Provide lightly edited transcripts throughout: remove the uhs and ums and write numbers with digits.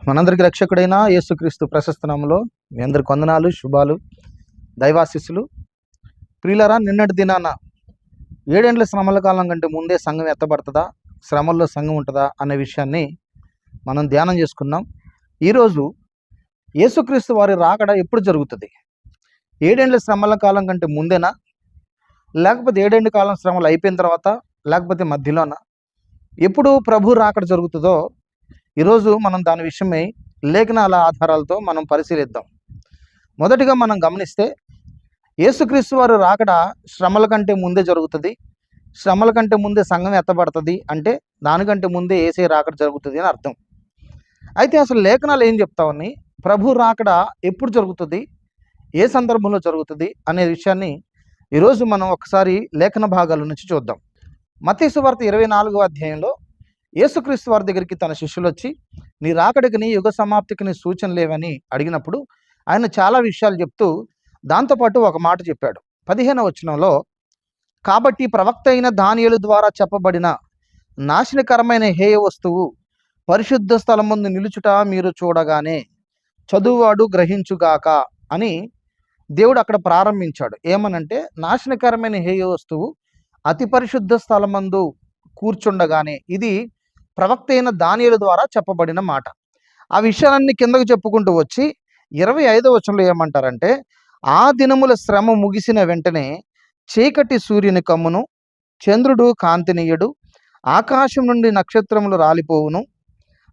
మనందరికి రక్షకుడైన యేసుక్రీస్తు ప్రశస్త నామములో మీ అందరికి వందనాలు, శుభాలు, దైవాశీస్సులు. ప్రియులారా, నిన్నటి దినాన 7 ఏండ్ల శ్రమల కాలం కంటే ముందే సంఘం ఎత్తబడుతుందా, శ్రమల్లో సంఘం ఉంటుందా అనే విషయాన్ని మనం ధ్యానం చేసుకున్నాం. ఈరోజు యేసుక్రీస్తు వారి రాకడ ఎప్పుడు జరుగుతుంది? 7 ఏండ్ల శ్రమల కాలం కంటే ముందేనా, లేకపోతే 7 ఏండ్ల కాలం శ్రమలు అయిపోయిన తర్వాత, లేకపోతే మధ్యలోనా? ఎప్పుడు ప్రభు రాకడ జరుగుతుందో ఈరోజు మనం దాని విషయమై లేఖనాల ఆధారాలతో మనం పరిశీలిద్దాం. మొదటిగా మనం గమనిస్తే యేసుక్రీస్తు వారు రాకడ శ్రమల కంటే ముందే జరుగుతుంది. శ్రమల కంటే ముందే సంఘం ఎత్తబడుతుంది అంటే దానికంటే ముందే యేసయ్య రాకడ జరుగుతుంది అని అర్థం. అయితే అసలు లేఖనాలు ఏం చెప్తా ఉన్నాయి? ప్రభు రాకడ ఎప్పుడు జరుగుతుంది, ఏ సందర్భంలో జరుగుతుంది అనే విషయాన్ని ఈరోజు మనం ఒకసారి లేఖన భాగాల నుంచి చూద్దాం. మత్తయి సువార్త 24వ అధ్యాయంలో యేసుక్రీస్తు వారి దగ్గరికి తన శిష్యులు వచ్చి, నీ రాకడికి యుగ సమాప్తికి సూచన లేవని అడిగినప్పుడు ఆయన చాలా విషయాలు చెప్తూ దాంతోపాటు ఒక మాట చెప్పాడు. 15వ వచనంలో, కాబట్టి ప్రవక్త అయిన దానియేలు ద్వారా చెప్పబడిన నాశనకరమైన హేయ వస్తువు పరిశుద్ధ స్థలం ముందు నిలుచుట మీరు చూడగానే చదువువాడు గ్రహించుగాక అని దేవుడు అక్కడ ప్రారంభించాడు. ఏమనంటే, నాశనకరమైన హేయ వస్తువు అతి పరిశుద్ధ స్థలమందు కూర్చుండగానే, ఇది ప్రవక్త అయిన దానియేలు ద్వారా చెప్పబడిన మాట. ఆ విషయాలన్నీ కిందకు చెప్పుకుంటూ వచ్చి 25వ వచనంలో ఏమంటారంటే, ఆ దినముల శ్రమ ముగిసిన వెంటనే చీకటి సూర్యుని కమ్మును, చంద్రుడు కాంతినీయుడు, ఆకాశం నుండి నక్షత్రములు రాలిపోవును,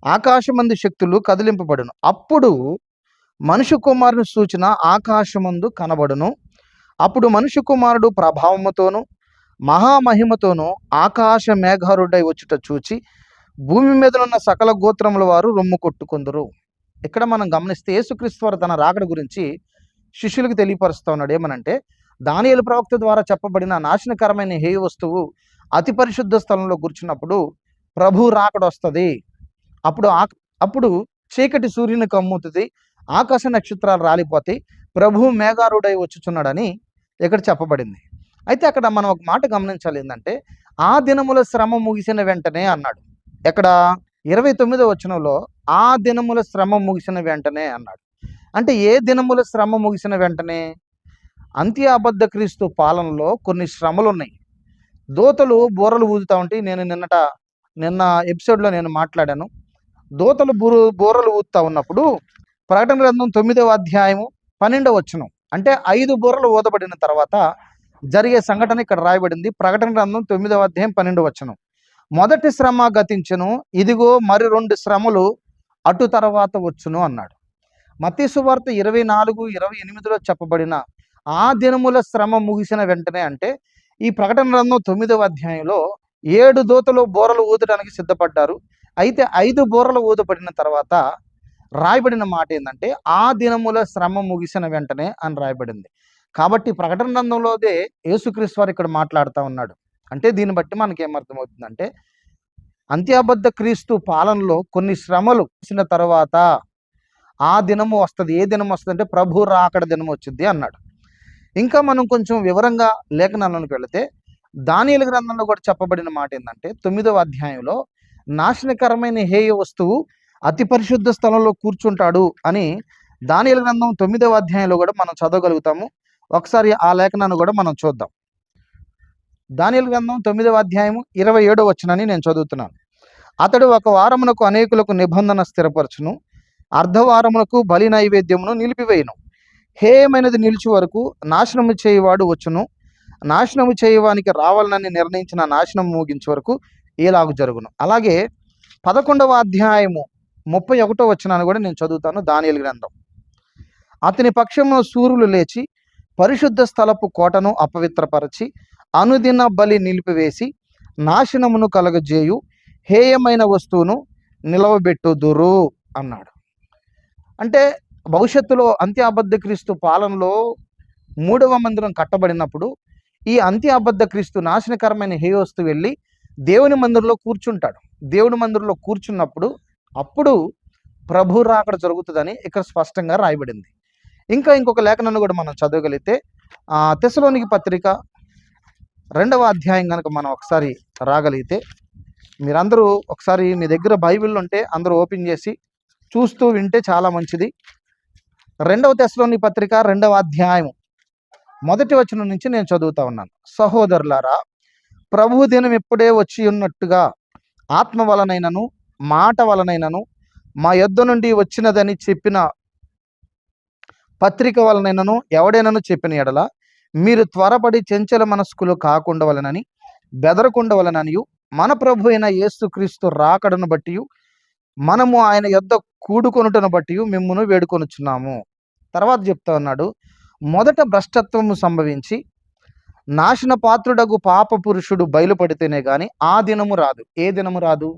ఆకాశమందు శక్తులు కదిలింపబడును. అప్పుడు మనుష్య కుమారుని సూచన ఆకాశమందు కనబడును. అప్పుడు మనుష్య కుమారుడు ప్రభావముతోను మహామహిమతోనూ ఆకాశ మేఘారుడై వచ్చుట చూచి భూమి మీద ఉన్న సకల గోత్రముల వారు రొమ్ము కొట్టుకుందరు. ఇక్కడ మనం గమనిస్తే యేసుక్రీస్తు వారు తన రాకడ గురించి శిష్యులకు తెలియపరుస్తూ ఉన్నాడు. ఏమనంటే, దానియేలు ప్రవక్త ద్వారా చెప్పబడిన నాశనకరమైన హేయ వస్తువు అతి పరిశుద్ధ స్థలంలో కూర్చున్నప్పుడు ప్రభు రాకడ వస్తుంది. అప్పుడు చీకటి సూర్యుని కమ్ముతుంది, ఆకాశ నక్షత్రాలు రాలిపోతాయి, ప్రభు మేఘారుడై వచ్చుచున్నాడని ఇక్కడ చెప్పబడింది. అయితే అక్కడ మనం ఒక మాట గమనించాలి. ఏంటంటే, ఆ దినముల శ్రమ ముగిసిన వెంటనే అన్నాడు. ఎక్కడ? 29వ వచనంలో ఆ దినముల శ్రమ ముగిసిన వెంటనే అన్నాడు. అంటే ఏ దినముల శ్రమ ముగిసిన వెంటనే? అంత్య అబద్ధ క్రీస్తు పాలనలో కొన్ని శ్రమలు ఉన్నాయి. దూతలు బూరలు ఊదుతా ఉంటే నిన్న ఎపిసోడ్లో నేను మాట్లాడాను. దూతలు బూరలు ఊదుతా ఉన్నప్పుడు ప్రకటన గ్రంథం 9వ అధ్యాయము 12వ వచనం, అంటే 5 బూరలు ఊదబడిన తర్వాత జరిగే సంఘటన ఇక్కడ రాయబడింది. ప్రకటన గ్రంథం 9వ అధ్యాయం 12వ వచనం, మొదటి శ్రమ గతించును, ఇదిగో మరి 2 శ్రమలు అటు తర్వాత వచ్చును అన్నాడు. మత్తయి సువార్త 24:28లో చెప్పబడిన ఆ దినముల శ్రమ ముగిసిన వెంటనే అంటే ఈ ప్రకటన గ్రంథం 9వ అధ్యాయంలో 7 దూతలు బూరలు ఊదడానికి సిద్ధపడ్డారు. అయితే 5 బూరలు ఊదబడిన తర్వాత రాయబడిన మాట ఏంటంటే, ఆ దినముల శ్రమ ముగిసిన వెంటనే అని రాయబడింది. కాబట్టి ప్రకటన గ్రంథంలోదే యేసుక్రీస్తు వారు ఇక్కడ మాట్లాడుతూ ఉన్నాడు. అంటే దీన్ని బట్టి మనకి ఏమర్థమవుతుందంటే, అంత్యాబద్ధ క్రీస్తు పాలనలో కొన్ని శ్రమలు వచ్చిన తర్వాత ఆ దినము వస్తుంది. ఏ దినం వస్తుంది అంటే ప్రభు రాకడ దినం వచ్చింది అన్నాడు. ఇంకా మనం కొంచెం వివరంగా లేఖనాలకు వెళితే దానియేలు గ్రంథంలో కూడా చెప్పబడిన మాట ఏంటంటే, 9వ అధ్యాయంలో నాశనకరమైన హేయ వస్తువు అతి పరిశుద్ధ స్థలంలో కూర్చుంటాడు అని దానియేలు గ్రంథం 9వ అధ్యాయంలో కూడా మనం చదవగలుగుతాము. ఒకసారి ఆ లేఖనాన్ని కూడా మనం చూద్దాం. దానియేలు గ్రంథం 9వ అధ్యాయము 27వ వచనాన్ని నేను చదువుతున్నాను. అతడు ఒక వారమునకు అనేకులకు నిబంధన స్థిరపరచును, అర్ధవారమునకు బలి నైవేద్యమును నిలిపివేయును. హేయమైనది నిలిచి వరకు నాశనము చేయువాడు వచ్చును, నాశనము చేయువానికి రావాలని నిర్ణయించిన నాశనం ముగించే వరకు ఇలాగు జరుగును. అలాగే 11వ అధ్యాయము 31వ వచనాన్ని కూడా నేను చదువుతాను. దానియేలు గ్రంథం, అతని పక్షమున సూర్యులు లేచి పరిశుద్ధ స్థలపు కోటను అపవిత్రపరచి అనుదిన బలి నిలిపివేసి నాశనమును కలగజేయు హేయమైన వస్తువును నిలవబెట్టుదురు అన్నాడు. అంటే భవిష్యత్తులో అంత్య అబద్ధ క్రీస్తు పాలనలో 3వ మందిరం కట్టబడినప్పుడు ఈ అంత్య అబద్ధ క్రీస్తు నాశనకరమైన హేయ వస్తువు వెళ్ళి దేవుని మందిరంలో కూర్చుంటాడు. దేవుని మందిరంలో కూర్చున్నప్పుడు అప్పుడు ప్రభు రాకడ జరుగుతుందని ఇక్కడ స్పష్టంగా రాయబడింది. ఇంకొక లేఖనాన్ని కూడా మనం చదవగలిగితే తెస్సలోనికీ పత్రిక 2వ అధ్యాయం కనుక మనం ఒకసారి రాగలిగితే, మీరందరూ ఒకసారి మీ దగ్గర బైబిల్ ఉంటే అందరూ ఓపెన్ చేసి చూస్తూ వింటే చాలా మంచిది. 2వ తెస్సలోని పత్రిక 2వ అధ్యాయం మొదటి వచనం నుంచి నేను చదువుతా ఉన్నాను. సహోదరులారా, ప్రభు దినం ఇప్పుడే వచ్చి ఉన్నట్టుగా ఆత్మ వలనైనను మాట వలనైనను మా యొద్ద నుండి వచ్చినదని చెప్పిన పత్రిక వలనైనను ఎవడైనాను చెప్పిన ఎడల మీరు త్వరపడి చెంచల మనస్కులు కాకుండవలనని బెదరకుండవలననియు మన ప్రభు అయిన యేసుక్రీస్తు రాకడను బట్టి మనము ఆయన యొద్ద కూడుకొనుటను బట్టి మిమ్మును వేడుకొనుచున్నాము. తర్వాత చెప్తా ఉన్నాడు, మొదట భ్రష్టత్వము సంభవించి నాశన పాత్రుడగు పాప పురుషుడు బయలుపడితేనే గాని ఆ దినము రాదు. ఏ దినము రాదు?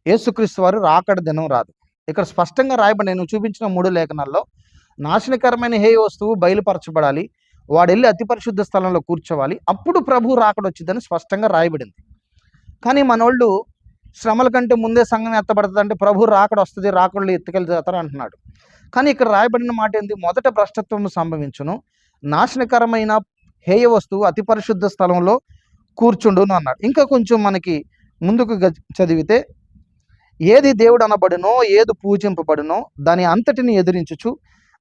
యేసుక్రీస్తు వారు రాకడ దినం రాదు. ఇక్కడ స్పష్టంగా రాయబడి నేను చూపించిన 3 లేఖనాల్లో నాశనకరమైన హేయ వస్తువు బయలుపరచబడాలి, వాడు వెళ్ళి అతి పరిశుద్ధ స్థలంలో కూర్చోవాలి, అప్పుడు ప్రభు రాకడ వచ్చిందని స్పష్టంగా రాయబడింది. కానీ మనోళ్ళు శ్రమల కంటే ముందే సంఘం ఎత్తబడుతుంది అంటే ప్రభు రాకడ వస్తుంది, రాకడలు ఎత్తుకెళ్తారు అంటున్నాడు. కానీ ఇక్కడ రాయబడిన మాట ఏంది? మొదట భ్రష్టత్వము సంభవించును, నాశనకరమైన హేయ వస్తువు అతి పరిశుద్ధ స్థలంలో కూర్చుండును అన్నాడు. ఇంకా కొంచెం మనకి ముందుకు చదివితే, ఏది దేవుడు అనబడునో ఏది పూజింపబడునో దాని అంతటిని ఎదిరించుచు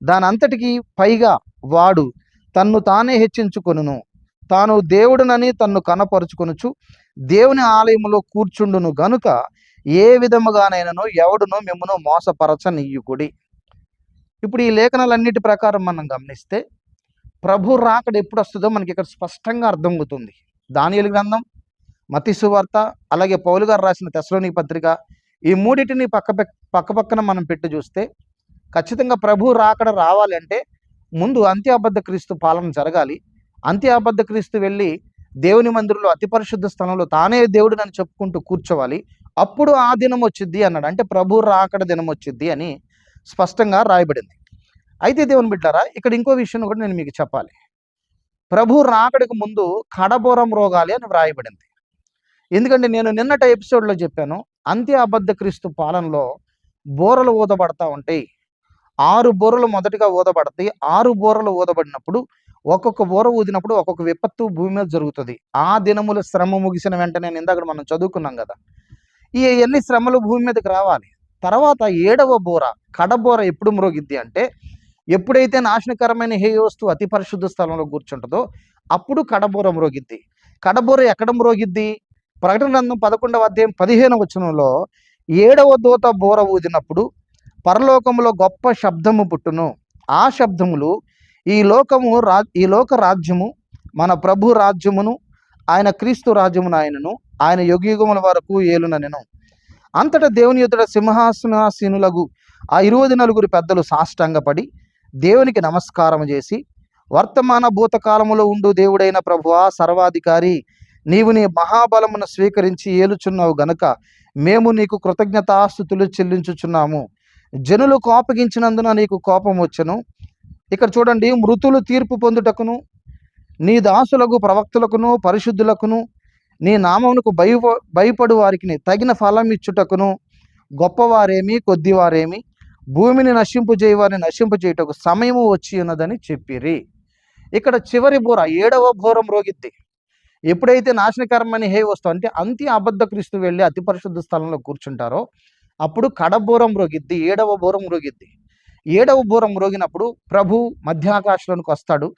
దాని అంతటికి పైగా వాడు తన్ను తానే హెచ్చించుకొనును, తాను దేవుడునని తన్ను కనపరుచుకొనుచు దేవుని ఆలయములో కూర్చుండును గనుక ఏ విధముగానైనానో ఎవడునో మిమ్మును మోసపరచనీయుకుడి. ఇప్పుడు ఈ లేఖనాలన్నిటి ప్రకారం మనం గమనిస్తే ప్రభు రాకడ ఎప్పుడు వస్తుందో మనకి ఇక్కడ స్పష్టంగా అర్థమవుతుంది. దానియేలు గ్రంథం, మత్తయి సువార్త, అలాగే పౌలు గారు రాసిన తెస్సలోనిక పత్రిక, ఈ మూడింటిని పక్కన మనం పెట్టి చూస్తే ఖచ్చితంగా ప్రభు రాకడ రావాలంటే ముందు అంత్య అబద్ధ క్రీస్తు పాలన జరగాలి. అంత్య అబద్ధ క్రీస్తు వెళ్ళి దేవుని మందిరంలో అతి పరిశుద్ధ స్థలంలో తానే దేవుడు అని చెప్పుకుంటూ కూర్చోవాలి, అప్పుడు ఆ దినం వచ్చిద్ది అన్నాడు. అంటే ప్రభు రాకడ దినం వచ్చిద్ది అని స్పష్టంగా రాయబడింది. అయితే దేవుని బిడ్డారా, ఇక్కడ ఇంకో విషయం కూడా నేను మీకు చెప్పాలి. ప్రభు రాకడికి ముందు కడబోరం రోగాలి అని వ్రాయబడింది. ఎందుకంటే నేను నిన్నట ఎపిసోడ్లో చెప్పాను, అంత్య అబద్ధ క్రీస్తు పాలనలో బోరలు ఊదబడతా ఉంటాయి. 6 బోరలు మొదటిగా ఊదబడతాయి. 6 బోరలు ఊదబడినప్పుడు ఒక్కొక్క బోర ఊదినప్పుడు ఒక్కొక్క విపత్తు భూమి మీద జరుగుతుంది. ఆ దినముల శ్రమ ముగిసిన వెంటనే ఇందాక మనం చదువుకున్నాం కదా, ఈ ఎన్ని శ్రమలు భూమి మీదకి రావాలి. తర్వాత 7వ బోర కడబోర ఎప్పుడు మ్రోగిద్ది అంటే, ఎప్పుడైతే నాశనకరమైన హేయ వస్తువు అతి పరిశుద్ధ స్థలంలో కూర్చుంటుందో అప్పుడు కడబోర మ్రోగిద్ది. కడబోర ఎక్కడ మ్రోగిద్ది? ప్రకటన గ్రంథం 11వ అధ్యాయం 15వ వచనంలో 7వ దూత బోర ఊదినప్పుడు పరలోకములో గొప్ప శబ్దము పుట్టును. ఆ శబ్దములు ఈ లోక రాజ్యము మన ప్రభు రాజ్యమును ఆయన క్రీస్తు రాజ్యమును ఆయన యుగయుగముల వరకు ఏలుననెను. అంతటా దేవుని ఎదుట సింహాసనాసీనులగు ఆ 24 పెద్దలు సాష్టాంగపడి దేవునికి నమస్కారం చేసి, వర్తమాన భూతకాలములో ఉండు దేవుడైన ప్రభువా, సర్వాధికారి, నీవు నీ మహాబలమును స్వీకరించి ఏలుచున్నావు గనుక మేము నీకు కృతజ్ఞతాస్తుతులు చెల్లించుచున్నాము. జనులు కోపగించినందున నీకు కోపం వచ్చెను. ఇక్కడ చూడండి, మృతులు తీర్పు పొందుటకును నీ దాసులకు ప్రవక్తలకును పరిశుద్ధులకును నీ నామమునకు భయపడు వారికి తగిన ఫలం ఇచ్చుటకును గొప్పవారేమి కొద్దివారేమి భూమిని నశింపజేయవారిని నశింపజేయుటకు సమయము వచ్చి ఉన్నదని చెప్పిరి. ఇక్కడ చివరి బోర 7వ బోర మ్రోగిద్ది. ఎప్పుడైతే నాశనకరమైన హే వస్తువు అంటే అంత్య అబద్ధ క్రీస్తు వెళ్ళి అతి పరిశుద్ధ స్థలంలో కూర్చుంటారో అప్పుడు కడబోరం మ్రోగిద్ది, 7వ బోరం మ్రోగిద్ది. 7వ బోరం మ్రోగినప్పుడు ప్రభు మధ్యాకాశంలోనికి వస్తాడు.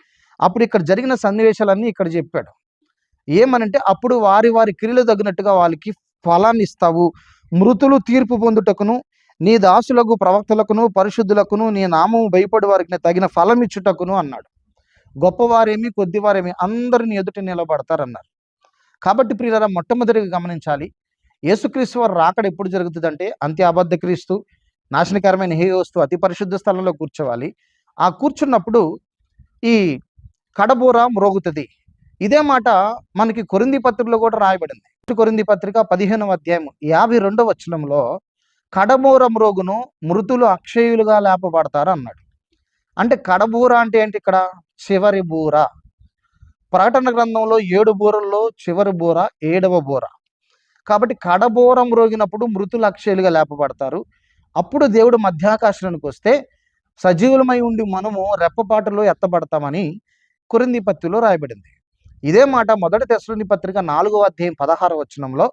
అప్పుడు ఇక్కడ జరిగిన సన్నివేశాలన్నీ ఇక్కడ చెప్పాడు. ఏమనంటే, అప్పుడు వారి వారి క్రియలు తగినట్టుగా వాళ్ళకి ఫలాన్ని ఇస్తావు, మృతులు తీర్పు పొందుటకును నీ దాసులకు ప్రవక్తలకును పరిశుద్ధులకును నీ నామము భయపడి వారికి తగిన ఫలం ఇచ్చుటకును అన్నాడు. గొప్పవారేమి కొద్దివారేమి అందరిని ఎదుట నిలబడతారన్నారు. కాబట్టి ప్రియులారా, మొట్టమొదటిగా గమనించాలి, యేసుక్రీస్తు వారు రాకడ ఎప్పుడు జరుగుతుందంటే అంత్య అబద్ధ క్రీస్తు నాశనకరమైన హేయ వస్తువు అతి పరిశుద్ధ స్థలంలో కూర్చోవాలి. ఆ కూర్చున్నప్పుడు ఈ కడబోర మ్రోగుతుంది. ఇదే మాట మనకి కొరింథీ పత్రికలో కూడా రాయబడింది. కొరింథీ పత్రిక 15వ అధ్యాయం 52వ వచనంలో కడబోర మ్రోగును మృతులు అక్షయులుగా లేపబడతారు అన్నాడు. అంటే కడబూర అంటే ఏంటి? ఇక్కడ చివరి బూర. ప్రకటన గ్రంథంలో 7 బూరల్లో చివరి బూర 7వ బూర. కాబట్టి కడబోర మ్రోగినప్పుడు మృతులు అక్షయులుగా లేపబడతారు. అప్పుడు దేవుడు మధ్యాకాశానికి వస్తే సజీవులమై ఉండి మనము రెప్పపాటులో ఎత్తబడతామని కొరింథీ పత్రికలో రాయబడింది. ఇదే మాట మొదటి తెస్సలోనిక పత్రిక 4వ అధ్యాయం 16వ వచనంలో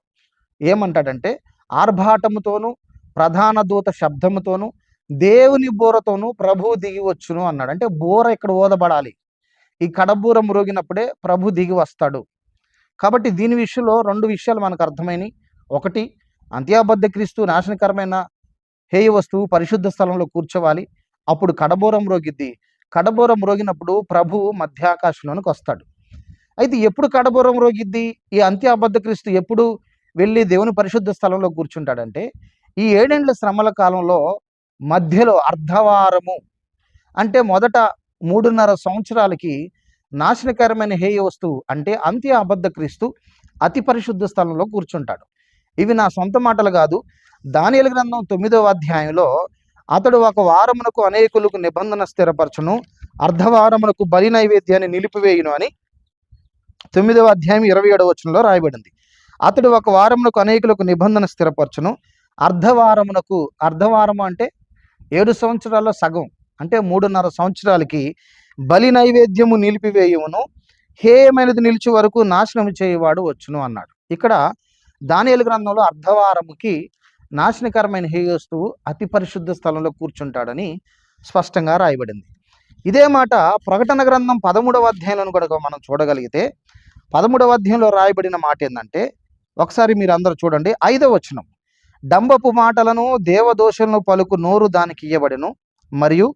ఏమంటాడంటే, ఆర్భాటముతోనూ ప్రధాన దూత శబ్దముతోను దేవుని బూరతోను ప్రభు దిగి వచ్చును అన్నాడు. అంటే బూర ఇక్కడ ఊదబడాలి. ఈ కడబూర మ్రోగినప్పుడే ప్రభు దిగి వస్తాడు. కాబట్టి దీని విషయంలో 2 విషయాలు మనకు అర్థమైనవి. ఒకటి, అంత్యాబద్ధ క్రీస్తు నాశనకరమైన హేయ వస్తువు పరిశుద్ధ స్థలంలో కూర్చోవాలి. అప్పుడు కడబూర మ్రోగిద్ది. కడబూర మ్రోగినప్పుడు ప్రభువు మధ్యాకాశంలోనికి వస్తాడు. అయితే ఎప్పుడు కడబూర మ్రోగిద్ది? ఈ అంత్యాబద్ధ క్రీస్తు ఎప్పుడు వెళ్ళి దేవుని పరిశుద్ధ స్థలంలో కూర్చుంటాడంటే ఈ 7 ఏండ్ల శ్రమల కాలంలో మధ్యలో అర్ధవారము, అంటే మొదట 3.5 సంవత్సరాలకి నాశనకరమైన హేయ వస్తువు అంటే అంత్య అబద్ధ క్రీస్తు అతి పరిశుద్ధ స్థలంలో కూర్చుంటాడు. ఇవి నా సొంత మాటలు కాదు. దానియేలు గ్రంథం 9వ అధ్యాయంలో అతడు ఒక వారమునకు అనేకులకు నిబంధన స్థిరపరచును, అర్ధవారమునకు బలి నైవేద్యాన్ని నిలిపివేయును అని 9వ అధ్యాయం 27వ వచనంలో రాయబడింది. అతడు ఒక వారమునకు అనేకులకు నిబంధన స్థిరపరచును, అర్ధవారము అంటే 7 సంవత్సరాల్లో సగం, అంటే 3.5 సంవత్సరాలకి బలి నైవేద్యము నిలిపివేయును, హేయమైనది నిలిచి వరకు నాశనం చేయవాడు వచ్చును అన్నాడు. ఇక్కడ దానియేలు గ్రంథంలో అర్ధవారముకి నాశనకరమైన హేయ వస్తువు అతి పరిశుద్ధ స్థలంలో కూర్చుంటాడని స్పష్టంగా రాయబడింది. ఇదే మాట ప్రకటన గ్రంథం 13వ అధ్యాయంలో కూడా మనం చూడగలిగితే 13వ అధ్యాయంలో రాయబడిన మాట ఏంటంటే, ఒకసారి మీరు అందరూ చూడండి 5వ వచనం. డంబపు మాటలను దేవదోషలను పలుకు నోరు దానికి ఇయ్యబడెను, మరియు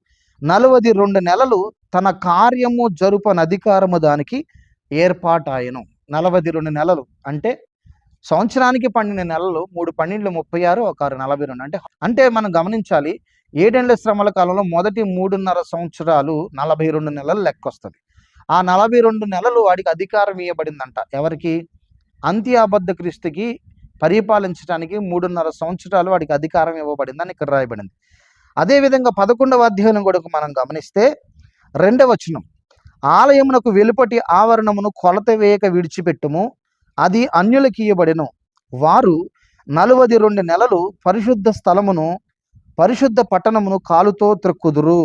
42 నెలలు తన కార్యము జరుపని అధికారము దానికి ఏర్పాటాయను. 42 నెలలు అంటే సంవత్సరానికి 12 నెలలు, 3 12 36, 1 6 42. అంటే మనం గమనించాలి, 7 ఏండ్ల శ్రమల కాలంలో మొదటి 3.5 సంవత్సరాలు 42 నెలలు లెక్కొస్తుంది. ఆ 42 నెలలు వాడికి అధికారం ఇవ్వబడిందంట. ఎవరికి? అంత్య అబద్ధ క్రీస్తుకి పరిపాలించడానికి 3.5 సంవత్సరాలు వాడికి అధికారం ఇవ్వబడిందని ఇక్కడ రాయబడింది. అదేవిధంగా 11వ అధ్యాయం కూడా మనం గమనిస్తే 2వ వచనం, ఆలయమునకు వెలుపటి ఆవరణమును కొలత వేయక విడిచిపెట్టుము, అది అన్యులకి ఇయ్యబడెను, వారు 42 నెలలు పరిశుద్ధ స్థలమును పరిశుద్ధ పట్టణమును కాలుతో త్రొక్కుదురు.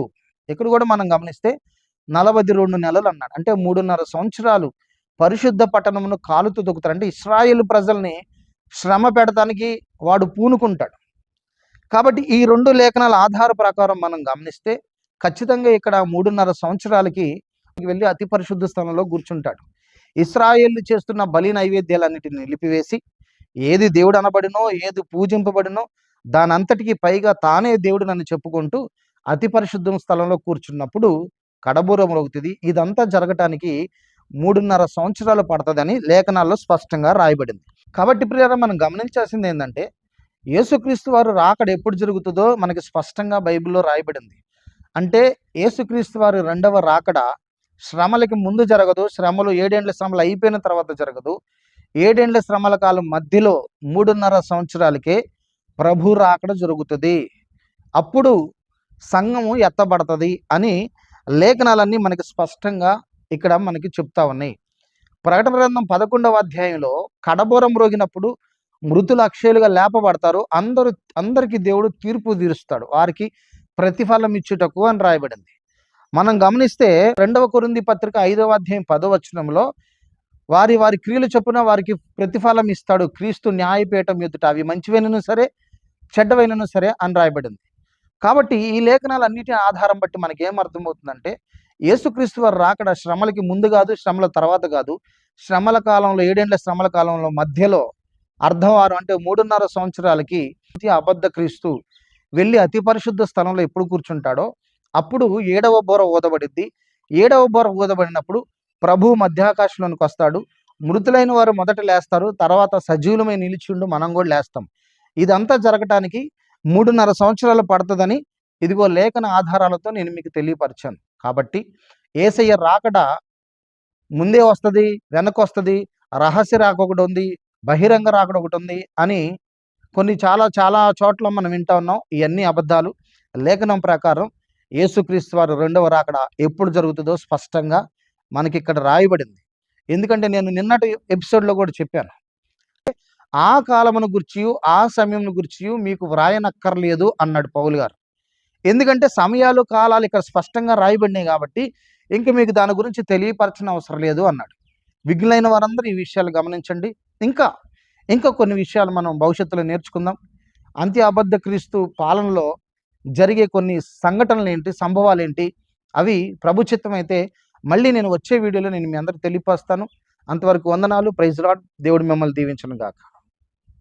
ఇక్కడ కూడా మనం గమనిస్తే 42 నెలలు అన్నాడు. అంటే 3.5 సంవత్సరాలు పరిశుద్ధ పట్టణమును కాలుతో తొక్కుతారు. అంటే ఇశ్రాయేలు ప్రజల్ని శ్రమ పెడతానికి వాడు పూనుకుంటాడు. కాబట్టి ఈ 2 లేఖనాల ఆధార ప్రకారం మనం గమనిస్తే ఖచ్చితంగా ఇక్కడ 3.5 సంవత్సరాలకి వెళ్ళి అతి పరిశుద్ధ స్థలంలో కూర్చుంటాడు. ఇశ్రాయేలు చేస్తున్న బలి నైవేద్యాలన్నిటిని నిలిపివేసి ఏది దేవుడు అనబడినో, ఏది పూజింపబడినో దానంతటికి పైగా తానే దేవుడు నన్ను చెప్పుకుంటూ అతి పరిశుద్ధ స్థలంలో కూర్చున్నప్పుడు కడబూర మ్రోగుతుంది. ఇదంతా జరగటానికి 3.5 సంవత్సరాలు పడుతుందని లేఖనాల్లో స్పష్టంగా రాయబడింది. కాబట్టి ప్రియులారా, మనం గమనించాల్సింది ఏంటంటే యేసుక్రీస్తు వారు రాకడ ఎప్పుడు జరుగుతుందో మనకి స్పష్టంగా బైబిల్లో రాయబడింది. అంటే యేసుక్రీస్తు వారి 2వ రాకడ శ్రమలకి ముందు జరగదు, శ్రమలు 7 ఏండ్ల శ్రమలు అయిపోయిన తర్వాత జరగదు. 7 ఏండ్ల శ్రమల కాలం మధ్యలో 3.5 సంవత్సరాలకే ప్రభు రాకడ జరుగుతుంది. అప్పుడు సంఘము ఎత్తబడుతుంది అని లేఖనాలన్నీ మనకి స్పష్టంగా ఇక్కడ మనకి చెప్తా ఉన్నాయి. ప్రకటన గ్రంథం 11వ అధ్యాయంలో కడబూర మ్రోగినప్పుడు మృతులు అక్షయులుగా లేపబడతారు, అందరికీ దేవుడు తీర్పు తీరుస్తాడు, వారికి ప్రతిఫలం ఇచ్చుటకు అని రాయబడింది. మనం గమనిస్తే 2వ కొరింథీ పత్రిక 5వ అధ్యాయం 10వ వచనంలో వారి వారి క్రియలు చొప్పున వారికి ప్రతిఫలం ఇస్తాడు క్రీస్తు న్యాయపీఠం ఎదుట, అవి మంచివైనను సరే చెడ్డవైనను సరే అని రాయబడింది. కాబట్టి ఈ లేఖనాలన్నిటిని ఆధారం బట్టి మనకి ఏం అర్థమవుతుందంటే యేసుక్రీస్తు వారు రాకడ శ్రమలకి ముందు కాదు, శ్రమల తర్వాత కాదు, శ్రమల కాలంలో 7 ఏండ్ల శ్రమల కాలంలో మధ్యలో అర్ధవారం అంటే 3.5 సంవత్సరాలకి అబద్ధ క్రీస్తు వెళ్ళి అతి పరిశుద్ధ స్థలంలో ఎప్పుడు కూర్చుంటాడో అప్పుడు 7వ బూర ఊదబడిద్ది. 7వ బూర ఊదబడినప్పుడు ప్రభు మధ్యాకాశంలోనికి వస్తాడు. మృతులైన వారు మొదట లేస్తారు, తర్వాత సజీవులమై నిలిచిండు మనం కూడా లేస్తాం. ఇదంతా జరగటానికి 3.5 సంవత్సరాలు పడుతుందని ఇదిగో లేఖన ఆధారాలతో నేను మీకు తెలియపరిచాను. కాబట్టి యేసయ్య రాకడ ముందే వస్తుంది, వెనక వస్తుంది, రహస్య రాక ఒకటి ఉంది, బహిరంగ రాకడ ఒకటి ఉంది అని కొన్ని చాలా చాలా చోట్ల మనం వింటా ఉన్నాం. ఇవన్నీ అబద్ధాలు. లేఖనం ప్రకారం యేసుక్రీస్తు వారు 2వ రాకడ ఎప్పుడు జరుగుతుందో స్పష్టంగా మనకి ఇక్కడ రాయబడింది. ఎందుకంటే నేను నిన్నటి ఎపిసోడ్లో కూడా చెప్పాను, ఆ కాలమును గురించి ఆ సమయమును గురించి మీకు వ్రాయనక్కర్లేదు అన్నాడు పౌలు గారు. ఎందుకంటే సమయాలు కాలాలు ఇక్కడ స్పష్టంగా రాయబడినాయి కాబట్టి ఇంక మీకు దాని గురించి తెలియపరచిన అవసరం లేదు అన్నాడు. విఘ్నులైన వారందరూ ఈ విషయాలు గమనించండి. ఇంకా కొన్ని విషయాలు మనం భవిష్యత్తులో నేర్చుకుందాం. అంత్య అబద్ధ క్రీస్తు పాలనలో జరిగే కొన్ని సంఘటనలు ఏంటి, సంభవాలు ఏంటి, అవి ప్రభు చిత్తం అయితే మళ్ళీ నేను వచ్చే వీడియోలో నేను మీ అందరికి తెలియపరుస్తాను. అంతవరకు వందనాలు. Praise lord. దేవుడు మిమ్మల్ని దీవించును గాక.